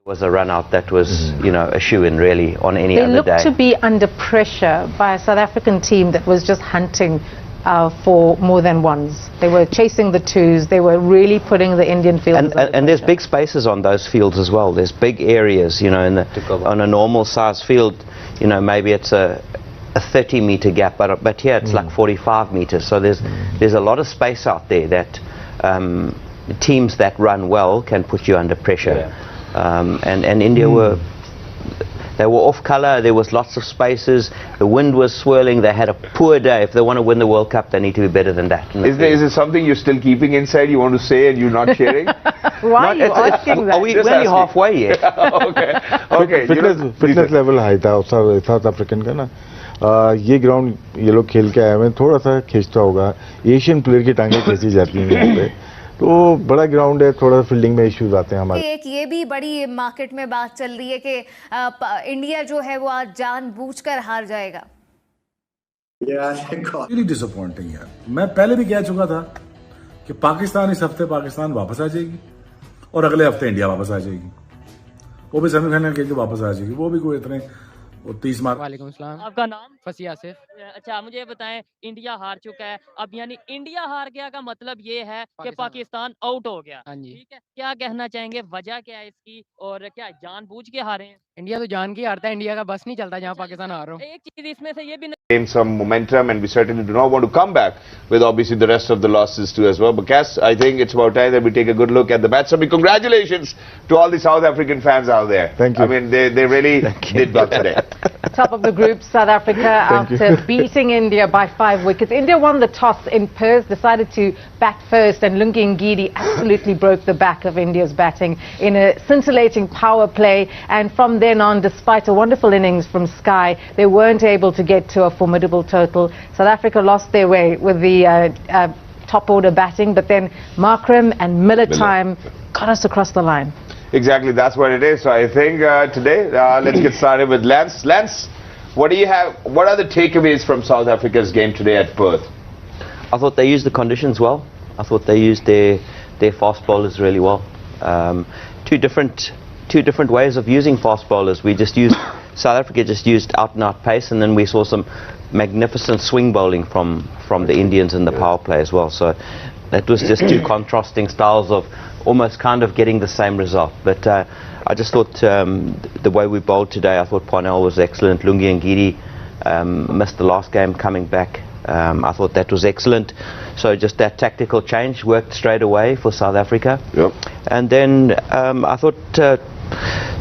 Was a run out that was, you know, a shoe in really on any other day. They looked to be under pressure by a South African team that was just hunting for more than ones. They were chasing the twos. They were really putting the Indian fielders and there's big spaces on those fields as well. There's big areas, you know, on a normal size field, you know, maybe it's a 30-meter gap, but here it's like 45 meters. So there's a lot of space out there that teams that run well can put you under pressure. Yeah. And India they were off colour. There was lots of spaces. The wind was swirling. They had a poor day. If they want to win the World Cup, they need to be better than that. Is there something you're still keeping inside? You want to say and you're not sharing? Why are you asking that? Are we only halfway yet? Okay. Fitness level high था south African का ना. ये ground ये लोग खेल के आए हैं, थोड़ा सा खींचता होगा. एशियन प्लेयर की टांगें खींची जाती हैं यहाँ पे, तो बड़ा ग्राउंड है, थोड़ा फील्डिंग में इश्यूज आते हैं हमारे. एक ये भी बड़ी मार्केट में बात चल रही है कि इंडिया जो है वो आज जानबूझकर हार जाएगा. रियली डिसअपॉइंटिंग यार. मैं पहले भी कह चुका था कि पाकिस्तान इस हफ्ते पाकिस्तान वापस आ जाएगी और अगले हफ्ते इंडिया वापस आ जाएगी. वो भी सेमीफाइनल खेल के वापस आ जाएगी. वो भी कोई इतने 30 मार्क. वालेकुम सलाम. आपका नाम? फसिया सिर्फ. अच्छा, मुझे बताएं, इंडिया हार चुका है अब, यानी इंडिया हार गया का मतलब ये है कि पाकिस्तान आउट हो गया. हाँ जी. ठीक है, क्या कहना चाहेंगे, वजह क्या है इसकी, और क्या जानबूझ के हारे हैं? इंडिया तो जान के हारता है, इंडिया का बस नहीं चलता जहाँ पाकिस्तान हार रहा हो. एक चीज इसमें से ये भी gained some momentum, and we certainly do not want to come back with obviously the rest of the losses too as well. But Cass, I think it's about time that we take a good look at the match. So congratulations to all the South African fans out there. Thank you. I mean, they really did well today. Top of the group, South Africa, after beating India by 5 wickets. India won the toss in Perth, decided to bat first, and Lungi Ngidi absolutely broke the back of India's batting in a scintillating power play. And from then on, despite a wonderful innings from Sky, they weren't able to get to a formidable total. South Africa lost their way with the top order batting, but then Akram and Miller time got us across the line. Exactly, that's what it is. So I think today, let's get started with Lance. Lance, what do you have? What are the takeaways from South Africa's game today at Perth? I thought they used the conditions well. I thought they used their fast bowlers really well. Two different ways of using fast bowlers. South Africa just used out and out pace, and then we saw some magnificent swing bowling from the Indians in the power play as well. So that was just two contrasting styles of almost kind of getting the same result. But I just thought the way we bowled today, I thought Parnell was excellent. Lungi Ngidi missed the last game coming back. I thought that was excellent. So just that tactical change worked straight away for South Africa. Yep. And then I thought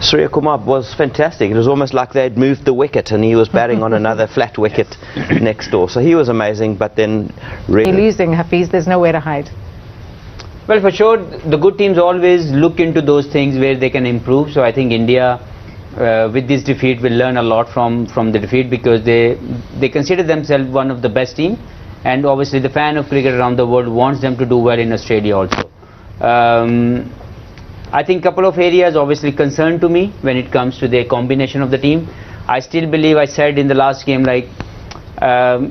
Surya Kumar was fantastic. It was almost like they'd moved the wicket and he was batting on another flat wicket next door. So he was amazing, but then really losing, Hafiz, there's nowhere to hide. Well, for sure, the good teams always look into those things where they can improve. So I think India, with this defeat, will learn a lot from the defeat, because they consider themselves one of the best teams, and obviously the fan of cricket around the world wants them to do well in Australia also. I think a couple of areas obviously concern to me when it comes to the combination of the team. I still believe, I said in the last game, like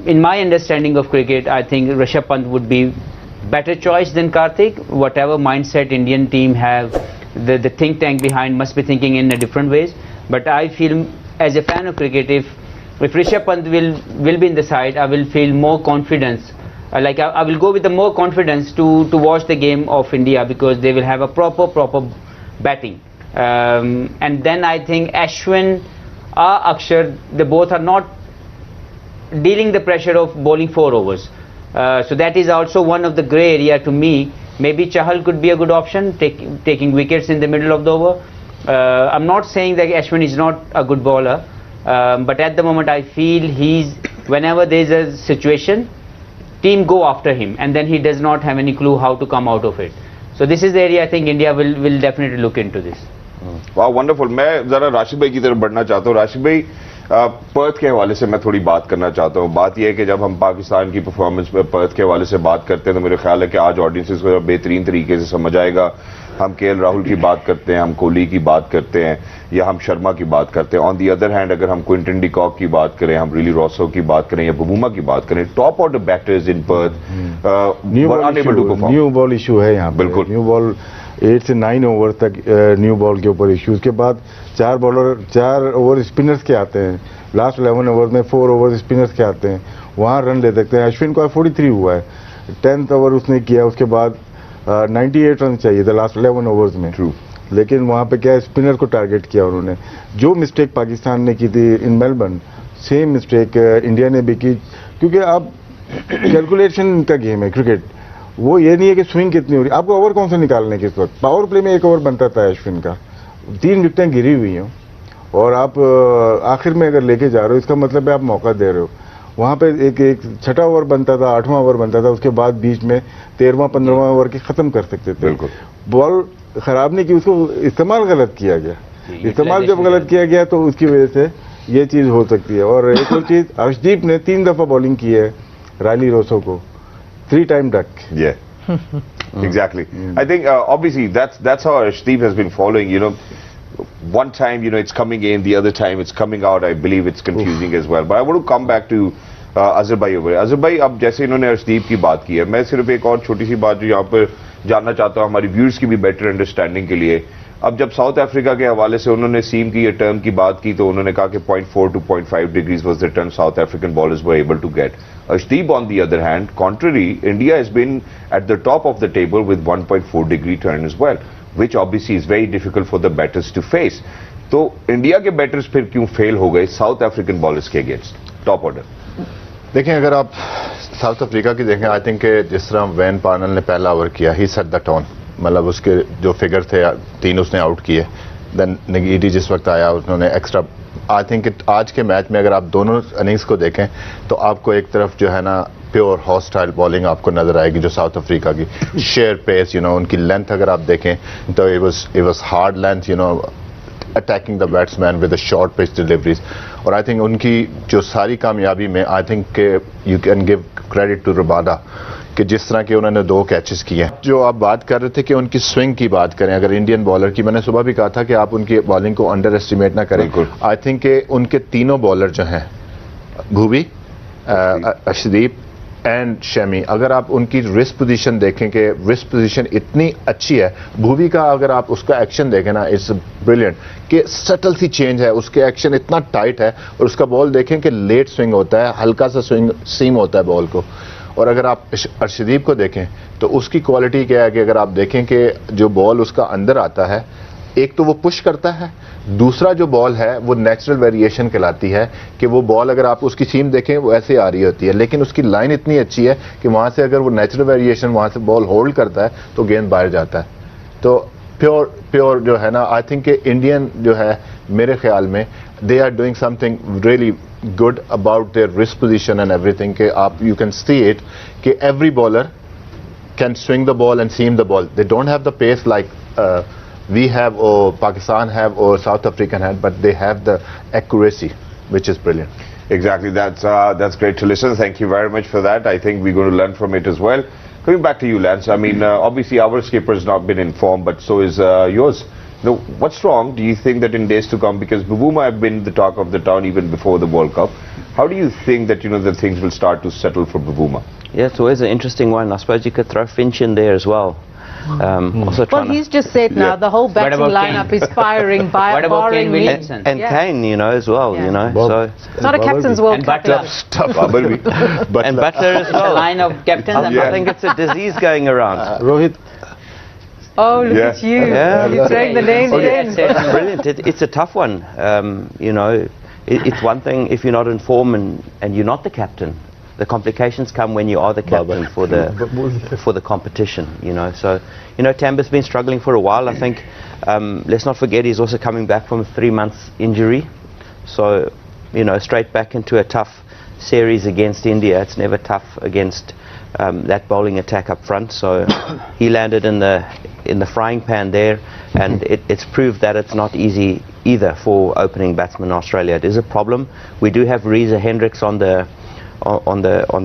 in my understanding of cricket, I think Rishabh Pant would be better choice than Karthik. Whatever mindset Indian team have, the think tank behind must be thinking in a different ways. But I feel, as a fan of cricket, if Rishabh Pant will be in the side, I will feel more confidence. I will go with the more confidence to watch the game of India, because they will have a proper batting. And then I think Ashwin or Akshar, they both are not dealing the pressure of bowling 4 overs. So that is also one of the grey area to me. Maybe Chahal could be a good option, taking wickets in the middle of the over. I'm not saying that Ashwin is not a good bowler, but at the moment I feel whenever there is a situation, team go after him, and then he does not have any clue how to come out of it. So this is the area I think India will definitely look into this. Wow, wonderful. मैं जरा राशिद भाई की तरफ बढ़ना चाहता हूँ. राशिद भाई, Perth के हवाले से मैं थोड़ी बात करना चाहता हूँ. बात यह है कि जब हम पाकिस्तान की परफॉर्मेंस पे पर्थ के हवाले से बात करते हैं, तो मेरे ख्याल है कि आज ऑडियंसेस को बेहतरीन तरीके से समझ आएगा. हम केएल राहुल की बात करते हैं, हम कोहली की बात करते हैं, या हम शर्मा की बात करते हैं. ऑन दी अदर हैंड, अगर हम क्विंटन डी कॉक की बात करें, हम रिली रॉसो की बात करें, या बबूमा की बात करें, टॉप ऑर्डर बैटर्स इन पर्थ न्यू बॉल इशू है यहाँ. बिल्कुल न्यू बॉल 8 से 9 ओवर तक न्यू बॉल के ऊपर इश्यूज के बाद 4 ओवर स्पिनर्स के आते हैं, लास्ट 11 ओवर में 4 ओवर स्पिनर्स के आते हैं, वहाँ रन ले सकते हैं। अश्विन को 43 हुआ है, 10th ओवर उसने किया, उसके बाद 98 रन चाहिए था लास्ट 11 ओवर्स में। True. लेकिन वहाँ पे क्या स्पिनर को टारगेट किया उन्होंने। जो मिस्टेक पाकिस्तान ने की थी in Melbourne, same mistake India ने भी की, क्योंकि अब कैलकुलेशन का गेम है क्रिकेट। वो ये नहीं है कि स्विंग कितनी हो रही, आपको ओवर कौन सा निकालने किस वक्त। पावर प्ले में 1 ओवर बनता था अश्विन का, 3 विकेटें गिरी हुई हैं और आप आखिर में अगर लेके जा रहे हो, इसका मतलब है आप मौका दे रहे हो। वहाँ पे एक 6वां ओवर बनता था, 8वां ओवर बनता था, उसके बाद बीच में 13वां 15वां ओवर के ख़त्म कर सकते थे। बिल्कुल। बॉल ख़राब नहीं की, उसको इस्तेमाल गलत किया गया। इस्तेमाल जब गलत किया गया तो उसकी वजह से ये चीज़ हो सकती है। और एक और चीज़, अर्शदीप ने 3 दफ़ा बॉलिंग की है रायली रोसो को, 3 time duck. Exactly. I think obviously that's how Arshdeep has been following. You know, one time it's coming in, the other time it's coming out. I believe it's confusing as well. But I want to come back to Azhar bhai over here. Azhar bhai, अब जैसे इन्होंने अर्शदीप की बात की है, मैं सिर्फ एक और छोटी सी बात जो यहाँ पर जानना चाहता हूँ हमारी व्यूअर्स की भी बेटर अंडरस्टैंडिंग के लिए। अब जब साउथ अफ्रीका के हवाले से उन्होंने सीम की ये टर्म की बात की तो उन्होंने कहा कि 0.4 to 0.5 degrees was the turn South African bowlers were able to get. Arshdeep, on the other hand, contrary, India has been at the top of the table with 1.4 degree turn as well, which obviously is very difficult for the batters to face. तो India के batters फिर क्यों fail हो गए south African bowlers के against top order? देखें, अगर आप साउथ अफ्रीका की देखें, आई थिंक जिस तरह वैन पार्नल ने पहला ओवर किया, ही सेट द टोन। मतलब उसके जो फिगर थे 3 उसने आउट किए। देन निगीटी जिस वक्त आया उन्होंने एक्स्ट्रा, आई थिंक आज के मैच में अगर आप दोनों इनिंग्स को देखें तो आपको एक तरफ जो है ना प्योर हॉस्टाइल बॉलिंग आपको नजर आएगी जो साउथ अफ्रीका की। शेयर पेस, उनकी लेंथ अगर आप देखें तो it was hard length, attacking the batsman with the short pitch deliveries. और आई थिंक उनकी जो सारी कामयाबी में I think you can give credit to Rabada कि जिस तरह के उन्होंने 2 कैचेस किए हैं। जो आप बात कर रहे थे कि उनकी स्विंग की बात करें, अगर इंडियन बॉलर की, मैंने सुबह भी कहा था कि आप उनकी बॉलिंग को अंडर एस्टिमेट ना करें। आई थिंक कि उनके तीनों बॉलर जो हैं, भुवी, अर्शदीप एंड शमी, अगर आप उनकी रिस्ट पोजीशन देखें कि रिस्ट पोजीशन इतनी अच्छी है। भुवी का अगर आप उसका एक्शन देखें ना, इट्स ब्रिलियंट कि सटल सी चेंज है, उसके एक्शन इतना टाइट है। और उसका बॉल देखें कि लेट स्विंग होता है, हल्का सा स्विंग सीम होता है बॉल को। और अगर आप अर्शदीप को देखें तो उसकी क्वालिटी क्या है कि अगर आप देखें कि जो बॉल उसका अंदर आता है, एक तो वो पुश करता है, दूसरा जो बॉल है वो नेचुरल वेरिएशन कहलाती है कि वो बॉल अगर आप उसकी सीम देखें वो ऐसे आ रही होती है, लेकिन उसकी लाइन इतनी अच्छी है कि वहां से अगर वो नेचुरल वेरिएशन वहां से बॉल होल्ड करता है तो गेंद बाहर जाता है। तो प्योर जो है ना, आई थिंक इंडियन जो है मेरे ख्याल में they are doing something really good about their wrist position and everything ke you can see it कि every bowler can swing the ball and seam the ball. They don't have the pace like we have or Pakistan have or South African have, but they have the accuracy which is brilliant. Exactly, that's great to listen. Thank you very much for that. I think we're going to learn from it as well. Coming back to you, Lance, I mean obviously our skipper has not been informed, but so is yours. Now, what's wrong, do you think, that in days to come, because Bavuma have been the talk of the town even before the World Cup, how do you think that, that things will start to settle for Bavuma? Yeah, it's always an interesting one. I suppose you could throw Finch in there as well. Also well, he's just said now the whole batting lineup is firing by barring me. And Kane, as well, So it's not a captain's World Cup. And Butler as well. Line of captains. I think it's a disease going around. Rohit. Oh, look at you. Yeah. You're saying the names again. Brilliant. It's a tough one. It's one thing if you're not in form and you're not the captain. The complications come when you are the captain for the competition, So, Tamba's been struggling for a while. I think, let's not forget he's also coming back from a 3-month injury. So, straight back into a tough series against India. It's never tough against that bowling attack up front. So he landed in the frying pan there, and it's proved that it's not easy either for opening batsmen in Australia. It is a problem. We do have Reza Hendricks on the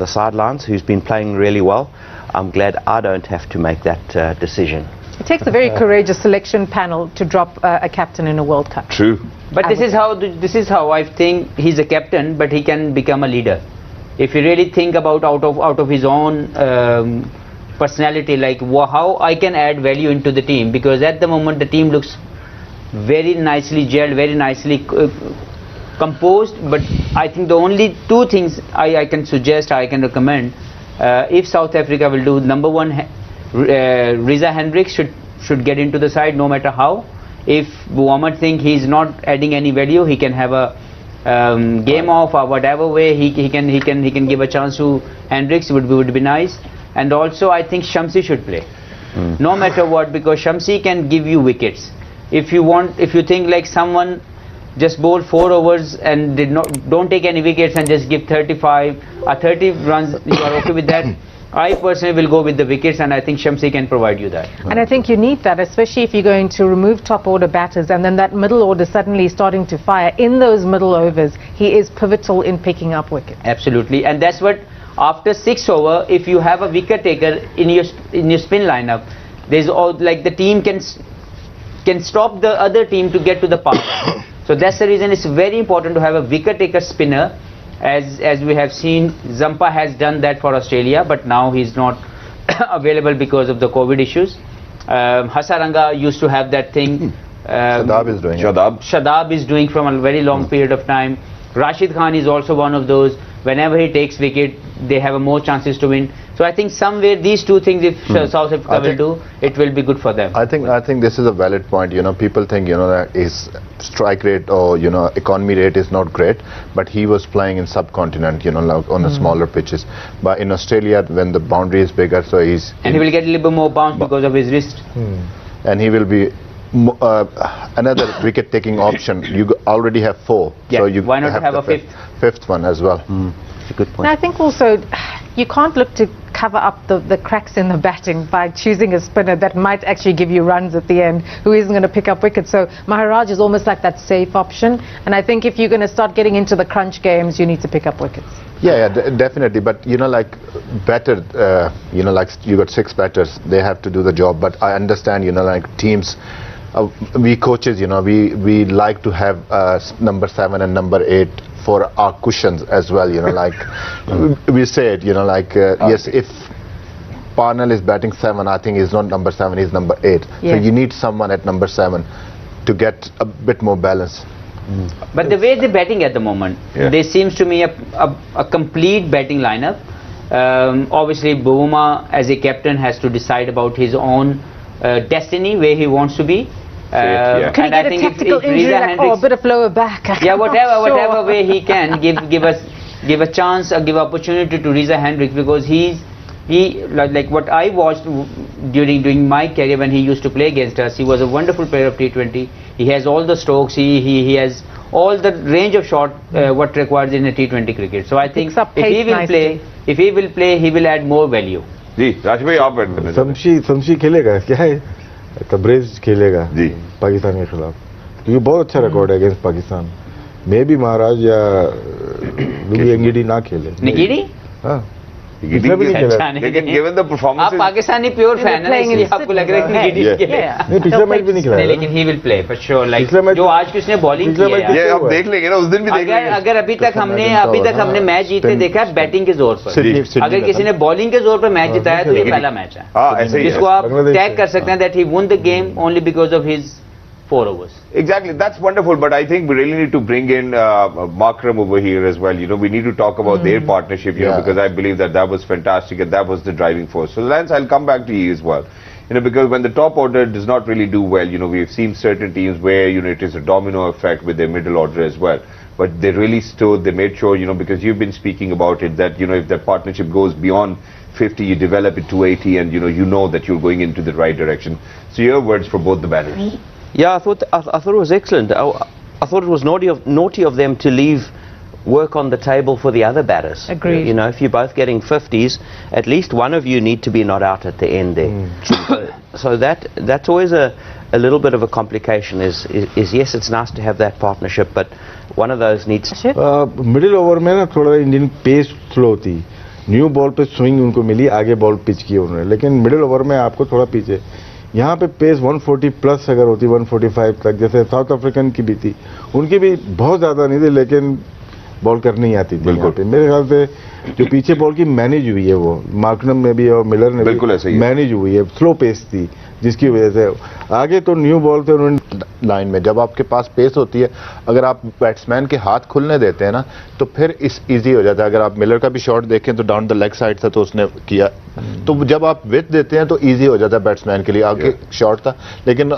sidelines, who's been playing really well. I'm glad I don't have to make that decision. It takes a very courageous selection panel to drop a captain in a World Cup. True. But this is how I think he's a captain, but he can become a leader. If you really think about out of his own personality, like how I can add value into the team, because at the moment the team looks very nicely gelled, very nicely composed. But I think the only two things I can suggest, I can recommend, if South Africa will do, number one, Reza Hendricks should get into the side no matter how. If Muhammad think he's not adding any value, he can have a game off or whatever way he can give a chance to Hendricks, would be nice. And also I think Shamsi should play no matter what, because Shamsi can give you wickets. If you think like someone just bowled 4 overs and don't take any wickets and just give 35 or 30 runs, you are okay with that? I personally will go with the wickets, and I think Shamsi can provide you that. And I think you need that, especially if you're going to remove top order batters and then that middle order suddenly starting to fire. In those middle overs, he is pivotal in picking up wickets. Absolutely, and that's what, after 6 over, if you have a wicket taker in your spin lineup, there's all, like, the team can stop the other team to get to the power. So that's the reason it's very important to have a wicket taker spinner. As we have seen, Zampa has done that for Australia, but now he's not available because of the COVID issues. Hasaranga used to have that thing. Shadab is doing Shadab is doing from a very long period of time. Rashid Khan is also one of those. Whenever he takes wicket, they have more chances to win. So I think somewhere these two things, if South Africa will do, it will be good for them. I think this is a valid point. You know, people think, you know, that his strike rate or, you know, economy rate is not great, but he was playing in subcontinent, you know, like on the smaller pitches. But in Australia, when the boundary is bigger, so he will get a little bit more bounce because of his wrist. And he will be another wicket-taking option. You already have 4, yeah, so you why not have a fifth one as well. That's a good point. And I think also you can't look to cover up the cracks in the batting by choosing a spinner that might actually give you runs at the end, who isn't going to pick up wickets. So Maharaj is almost like that safe option, and I think if you're going to start getting into the crunch games, you need to pick up wickets. Yeah, definitely. But you know, like batter, you know, like you got 6 batters, they have to do the job. But I understand, you know, like teams, we coaches, you know, we like to have number 7 and number 8 for our cushions as well, you know, like we say it, you know, like yes, if Parnell is batting 7, I think he's not number 7, he's number 8. Yeah. So you need someone at number 7 to get a bit more balance. But the way they're batting at the moment, there seems to me a complete batting lineup. Obviously Bhuma as a captain has to decide about his own destiny, where he wants to be. Could he get a tactical injury, like, a bit of lower back? Yeah, whatever way he can give a chance or give opportunity to Reza Hendricks, because he like what I watched during my career when he used to play against us, he was a wonderful player of T20. He has all the strokes, he has all the range of shot what requires in a T20 cricket. So I think if he will play, he will add more value. जी राशिद भाई आप बैठ करने शमशी खेलेगा, क्या है तबरेज खेलेगा जी पाकिस्तान के खिलाफ, क्योंकि बहुत अच्छा रिकॉर्ड है अगेंस्ट पाकिस्तान। मे भी महाराज या अंगीडी ना खेले, निगीडी हाँ लेकिन given the performances, आप पाकिस्तानी प्योर फैन हैं, इसलिए आपको लग रहा है कि नहीं पिछला मैच भी नहीं खिलाया, लेकिन he will play for sure, like जो आज किसने बॉलिंग की है, ये आप देख लेंगे ना, उस दिन भी देख लेंगे। अगर अभी तक हमने मैच जीते देखा है बैटिंग के जोर पर, अगर किसी ने बॉलिंग के जोर पर मैच जिताया तो ये पहला मैच है जिसको आप टैग कर सकते हैं that he won the game only because of his 4 overs. Exactly, that's wonderful, but I think we really need to bring in Akram over here as well. You know, we need to talk about their partnership, you know, because I believe that was fantastic and that was the driving force. So Lance, I'll come back to you as well. You know, because when the top order does not really do well, you know, we've seen certain teams where, you know, it is a domino effect with their middle order as well. But they really stood, they made sure, you know, because you've been speaking about it, that, you know, if that partnership goes beyond 50, you develop it to 80 and, you know that you're going into the right direction. So your words for both the batters. Yeah, I thought it was excellent. I thought it was naughty of them to leave work on the table for the other batters. Agreed. You know, if you're both getting 50s, at least one of you need to be not out at the end there. So that's always a little bit of a complication. Is yes, it's nice to have that partnership, but one of those needs. Middle over में ना थोड़ा Indian pace slow थी, new ball पे swing उनको मिली, आगे ball pitch की उन्होंने, लेकिन मिडिल ओवर में आपको थोड़ा पीछे, यहाँ पे पेस 140 प्लस अगर होती 145 तक, जैसे साउथ अफ्रीकन की भी थी, उनकी भी बहुत ज़्यादा नहीं थी, लेकिन बॉल करनी ही आती थी यहाँ पे। मेरे ख्याल से जो पीछे बॉल की मैनेज हुई है वो मार्कनम में भी और मिलर ने बिल्कुल ऐसे ही मैनेज हुई है, स्लो पेस थी जिसकी वजह से आगे तो न्यू बॉल थे उन्होंने लाइन में। जब आपके पास पेस होती है, अगर आप बैट्समैन के हाथ खुलने देते हैं ना तो फिर इजी हो जाता है। अगर आप मिलर का भी शॉट देखें तो डाउन द लेग साइड था तो उसने किया, तो जब आप विथ देते हैं तो इजी हो जाता है बैट्समैन के लिए। आगे शॉट था लेकिन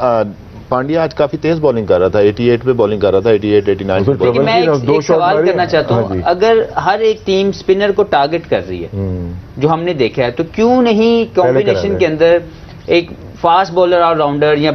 पांड्या आज काफी तेज बॉलिंग कर रहा था, 88 पे बॉलिंग कर रहा था, 88 89 पे। लेकिन मैं एक सवाल करना चाहता हूँ, अगर हर एक टीम स्पिनर को टारगेट कर रही है जो हमने देखा है, तो क्यों नहीं कॉम्बिनेशन के अंदर एक फास्ट बॉलर ऑलराउंडर या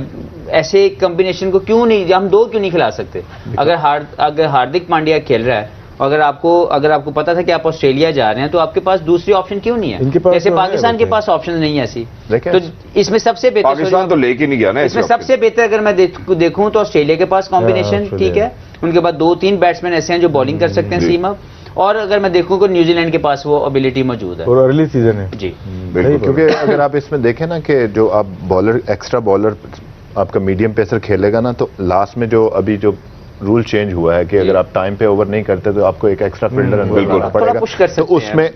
ऐसे कॉम्बिनेशन को क्यों नहीं, हम दो क्यों नहीं खिला सकते? अगर हार्दिक पांड्या खेल रहा है, अगर आपको पता था कि आप ऑस्ट्रेलिया जा रहे हैं, तो आपके पास दूसरी ऑप्शन क्यों नहीं है? जैसे पाकिस्तान के पास ऑप्शन नहीं है ऐसी, तो इसमें सबसे बेहतर पाकिस्तान तो लेके नहीं गया ना, इसमें सबसे बेहतर अगर मैं देखूं तो ऑस्ट्रेलिया के पास कॉम्बिनेशन ठीक है, उनके पास 2-3 बैट्समैन ऐसे हैं जो बॉलिंग कर सकते हैं सीम अप, और अगर मैं देखूं तो न्यूजीलैंड के पास वो एबिलिटी मौजूद है और अर्ली सीजन है जी। क्योंकि अगर आप इसमें देखें ना कि जो आप बॉलर एक्स्ट्रा बॉलर आपका मीडियम पेसर खेलेगा ना, तो लास्ट में जो अभी जो रूल चेंज हुआ है कि अगर आप टाइम पे ओवर नहीं करते तो आपको एक एक्स्ट्रा फील्डर अंदर लाना पड़ेगा, तो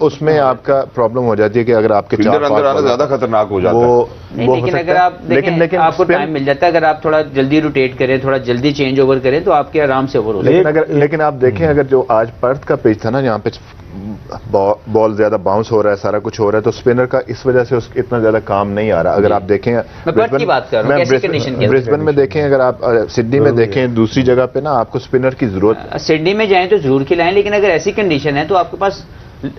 उसमें आपका प्रॉब्लम हो जाती है कि अगर आपके फील्डर अंदर आना ज्यादा खतरनाक हो जाता है। लेकिन अगर आप लेकिन आपको टाइम मिल जाता है, अगर आप थोड़ा जल्दी रोटेट करें, थोड़ा जल्दी चेंज ओवर करें, तो आपके आराम से ओवर हो जाए। लेकिन आप देखें अगर जो आज पर्थ का पिच था ना, यहाँ पे बॉल ज्यादा बाउंस हो रहा है, सारा कुछ हो रहा है, तो स्पिनर का इस वजह से इतना ज्यादा काम नहीं आ रहा। अगर आप देखें ब्रिस्बेन में देखें, अगर आप सिडनी में देखें, दूसरी जगह पे ना आपको स्पिनर की जरूरत। सिडनी में जाएं तो जरूर खिलाएं, लेकिन अगर ऐसी कंडीशन है तो आपके पास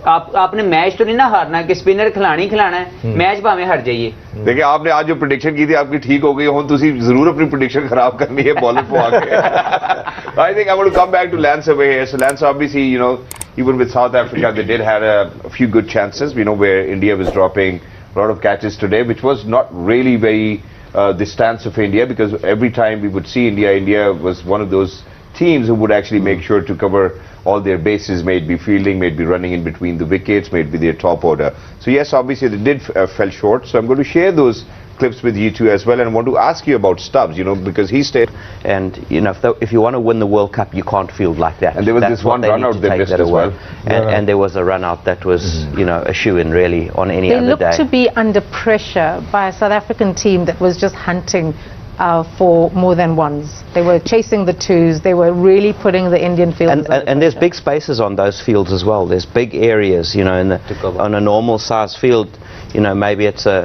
आपने मैच तो नहीं ना हारना कि स्पिनर खिलाना है, मैच भाਵੇਂ हार जाइए। देखिए आपने आज जो प्रेडिक्शन की थी आपकी ठीक हो गई, हुन तुसी जरूर अपनी प्रेडिक्शन खराब करनी है बॉलर को आके। I think I want to come back to Lance over here. So Lance, obviously, you know, even with South Africa, they did have a few good chances, you know, where India was dropping a lot of catches today, which was not really very the stance of India, because every time we would see India was one of those teams who would actually make sure to cover all their bases, may it be fielding, may it be running in between the wickets, may it be their top order. So yes, obviously they did fell short. So I'm going to share those clips with you two as well, and I want to ask you about Stubbs, you know, because he stayed. And you know, if you want to win the World Cup, you can't field like that. And there was this one run out they missed as well. And there was a run out that was, you know, a shoe-in really on any other day. They looked to be under pressure by a South African team that was just hunting for more than ones. They were chasing the twos. They were really putting the Indian field. And there's big spaces on those fields as well. There's big areas, you know, on a normal size field, you know, maybe it's a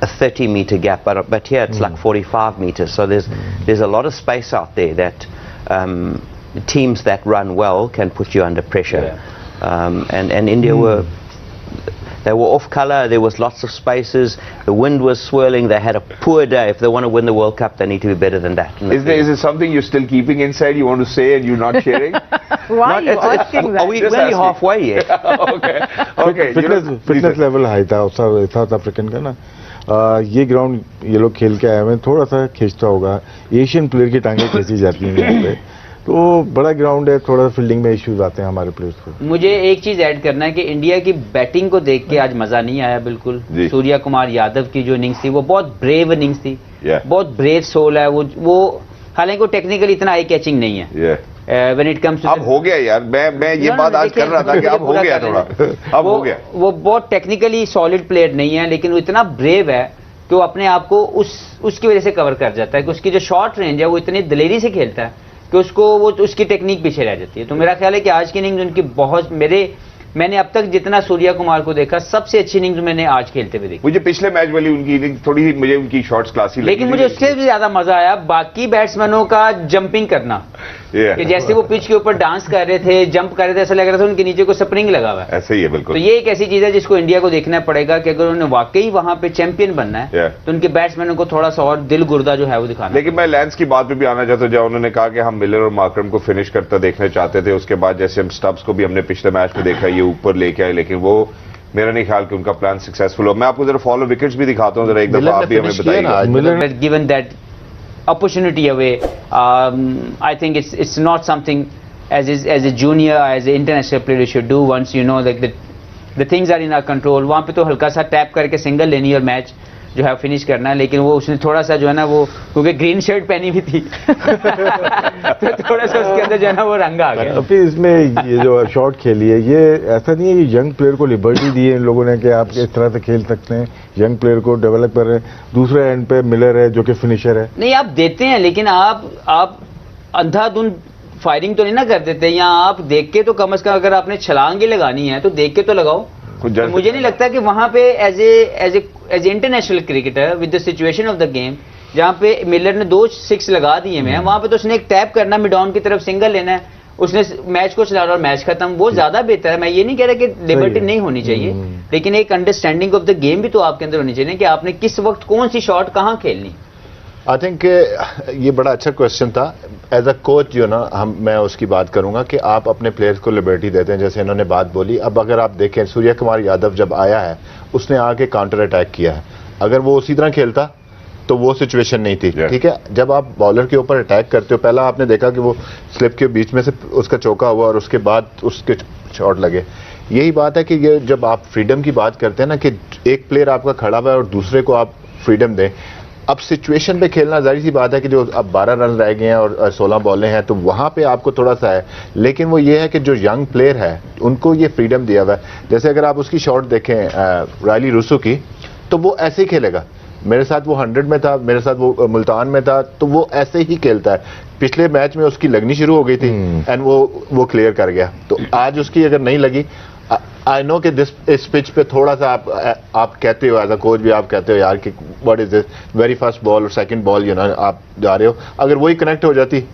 30-meter gap, but here it's like 45 meters. So there's a lot of space out there that teams that run well can put you under pressure. And India they were off colour, there was lots of spaces, the wind was swirling, they had a poor day. If they want to win the World Cup, they need to be better than that. Is there something you're still keeping inside, you want to say and you're not sharing? Why are you asking that? Are we really halfway yet? Okay. Fitness level high था south African का ना। ये ground ये लोग खेल के आए हैं, थोड़ा सा खींचता होगा, एशियन प्लेयर की टांगें खींची जाती हैं यहाँ पे, तो बड़ा ग्राउंड है, थोड़ा फील्डिंग में इश्यूज आते हैं हमारे प्लेयर्स को। मुझे एक चीज ऐड करना है कि इंडिया की बैटिंग को देख के आज मजा नहीं आया बिल्कुल। सूर्या कुमार यादव की जो इनिंग्स थी वो बहुत ब्रेव इनिंग्स थी, बहुत ब्रेव सोल है वो हालांकि वो टेक्निकली इतना आई कैचिंग नहीं है। When it comes to अब हो गया यार, मैं ये बात आज कर रहा था कि अब हो गया थोड़ा, अब हो गया। वो बहुत टेक्निकली सॉलिड प्लेयर नहीं है, लेकिन वो इतना ब्रेव है कि वो अपने आप को उसकी वजह से कवर कर जाता है कि उसकी जो शॉर्ट रेंज है वो इतनी दिलेरी से खेलता है कि उसकी टेक्निक पीछे रह जाती है। तो मेरा ख्याल है कि आज की इनिंग्स उनकी बहुत, मैंने अब तक जितना सूर्या कुमार को देखा सबसे अच्छी इनिंग्स मैंने आज खेलते हुए देखी। मुझे पिछले मैच वाली उनकी इनिंग थोड़ी ही मुझे उनकी शॉट्स क्लासी लगी, लेकिन मुझे उससे भी ज्यादा मजा आया बाकी बैट्समैनों का जंपिंग करना। कि जैसे वो पिच के ऊपर डांस कर रहे थे, जंप कर रहे थे, ऐसा लग रहा था उनके नीचे को स्प्रिंग लगा हुआ है। ऐसा ही है बिल्कुल। तो ये एक ऐसी चीज है जिसको इंडिया को देखना पड़ेगा कि अगर उन्हें वाकई वहां पे चैंपियन बनना है तो उनके बैट्समैनों को थोड़ा सा और दिल गुर्दा जो है वो दिखाना। लेकिन मैं लैंस की बात पे भी आना चाहता हूं, जब उन्होंने कहा कि हम मिलर और मार्करम को फिनिश करता देखना चाहते थे, उसके बाद जैसे हम स्टब्स को भी हमने पिछले मैच में देखा ये ऊपर लेके आए, लेकिन वो मेरा नहीं ख्याल कि उनका प्लान सक्सेसफुल हो। मैं आपको जरा फॉलो विकेट्स भी दिखाता हूं, जरा एक दफा आप भी हमें बताइए। Given that opportunity away, I think it's not something as a junior, as an international player you should do once you know like the things are in our control. वहाँ पे तो हल्का सा टैप करके सिंगल लेनी और match जो है फिनिश करना है, लेकिन वो उसने थोड़ा सा जो है ना वो, क्योंकि ग्रीन शर्ट पहनी हुई थी तो थोड़ा सा उसके अंदर जो है ना वो रंग आ गया। फिर इसमें ये जो शॉट खेली है, ये ऐसा नहीं है कि यंग प्लेयर को लिबर्टी दी है इन लोगों ने कि आप इस तरह से खेल सकते हैं, यंग प्लेयर को डेवलप कर रहे हैं। दूसरे एंड पे मिलर है जो कि फिनिशर है। नहीं, आप देते हैं, लेकिन आप अंधाधुंध फायरिंग तो नहीं ना कर देते, या आप देख के तो कम से कम अगर आपने छलांगे लगानी है तो देख के तो लगाओ। तो मुझे नहीं लगता कि वहां पे as a international cricketer with the situation of the game, जहां पे मिलर ने 2 6 लगा दिए हैं, वहां पे तो उसने एक टैप करना, मिड ऑन की तरफ सिंगल लेना है, उसने मैच को चला और मैच खत्म, वो ज्यादा बेहतर है। मैं ये नहीं कह रहा कि लिबर्टी नहीं होनी चाहिए, लेकिन एक अंडरस्टैंडिंग ऑफ द गेम भी तो आपके अंदर होनी चाहिए कि आपने किस वक्त कौन सी शॉट कहां खेलनी। आई थिंक ये बड़ा अच्छा क्वेश्चन था। एज अ कोच जो ना मैं उसकी बात करूंगा कि आप अपने प्लेयर्स को लिबर्टी देते हैं, जैसे इन्होंने बात बोली। अब अगर आप देखें, सूर्य कुमार यादव जब आया है उसने आके काउंटर अटैक किया है, अगर वो उसी तरह खेलता तो वो सिचुएशन नहीं थी। ठीक है, जब आप बॉलर के ऊपर अटैक करते हो, पहला आपने देखा कि वो स्लिप के बीच में से उसका चौका हुआ और उसके बाद उसके शॉट लगे। यही बात है कि ये जब आप फ्रीडम की बात करते हैं ना, कि एक प्लेयर आपका खड़ा हुआ है और दूसरे को आप फ्रीडम दें। अब सिचुएशन पे खेलना जाहिर सी बात है कि जो अब 12 रन रह गए हैं और 16 बॉलें हैं, तो वहां पे आपको थोड़ा सा है, लेकिन वो ये है कि जो यंग प्लेयर है उनको ये फ्रीडम दिया हुआ है। जैसे अगर आप उसकी शॉट देखें रायली रूसो की, तो वो ऐसे ही खेलेगा। मेरे साथ वो 100 में था, मेरे साथ वो मुल्तान में था, तो वो ऐसे ही खेलता है। पिछले मैच में उसकी लगनी शुरू हो गई थी एंड वो क्लियर कर गया। तो आज उसकी अगर नहीं लगी, आई नो कि इस पिच पे थोड़ा सा आप कहते हो, एज अ कोच भी आप कहते हो यार कि what is this, very first ball और सेकंड बॉल, यू नो आप जा रहे हो, अगर वही कनेक्ट हो जाती